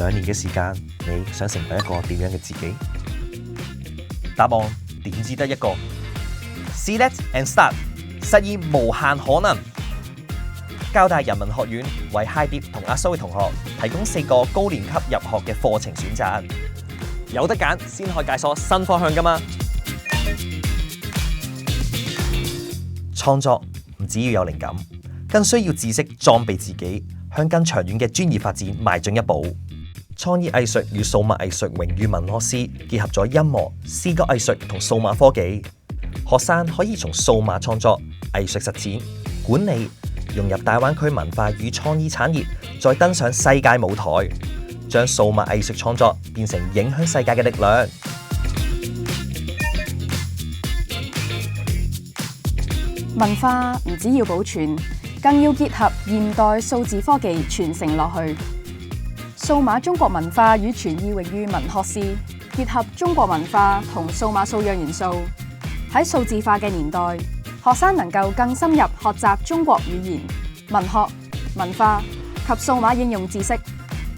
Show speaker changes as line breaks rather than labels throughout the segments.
2年嘅時間，你想成為一個點樣嘅自己？答案點只得一個。Select and Start， 實現無限可能。交大人文學院為 High Dip 同阿蘇嘅同學提供4個高年級入學嘅課程選擇，有得揀先可以解鎖新方向㗎嘛。創作唔只要有靈感，更需要知識裝備自己，向更長遠嘅專業發展邁進一步。創意藝術與數碼藝術榮譽文學師結合咗音樂、視覺藝術同數碼科技，學生可以從數碼創作、藝術實踐、管理融入大灣區文化與創意產業，再登上世界舞台，將數碼藝術創作變成影響世界嘅力量。
文化唔只要保存，更要結合現代數字科技傳承落去。數碼中國文化與傳意榮譽文學士結合中國文化同數碼素養元素，喺數字化嘅年代，學生能夠更深入學習中國語言、文學、文化及數碼應用知識，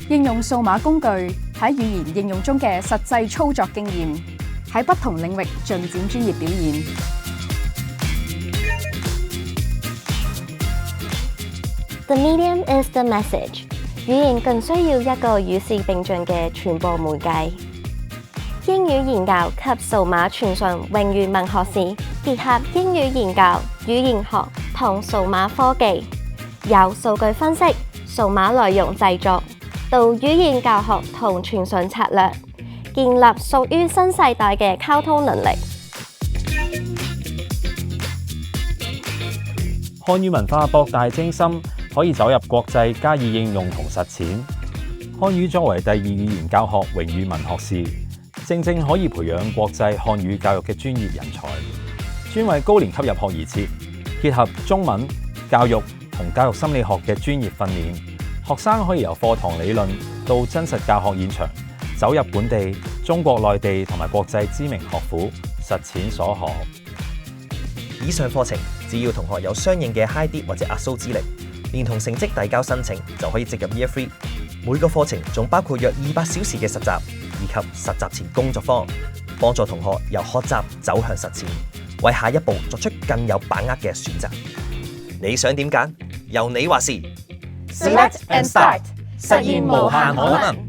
應用數碼工具喺語言應用中嘅實際操作經驗，喺不同領域進展專業表現。
The medium is the message。語言更需要一個與時並進嘅傳播媒介。英語研究及數碼傳信榮譽文學士結合英語研究、語言學同數碼科技，由數據分析、數碼內容製作到語言教學同傳訊策略，建立屬於新世代嘅溝通能力。
漢語文化博大精深，可以走入國際加以應用同實踐。漢語作為第2語言教學榮譽文學士，正可以培養國際漢語教育嘅專業人才。專為高年級入學而設，結合中文、教育同教育心理學嘅專業訓練，學生可以由課堂理論到真實教學現場，走入本地、中國內地同埋國際知名學府，實踐所學。
以上課程只要同學有相應嘅 High Dip 或者阿蘇資歷，連同成績遞交申請就可以直入 Year 3。每個課程仲包括約200小時嘅實習，以及實習前工作坊，幫助同學由學習走向實踐，為下一步作出更有把握嘅選擇。你想點揀？由你話事。Select and Start， 實現無限可能。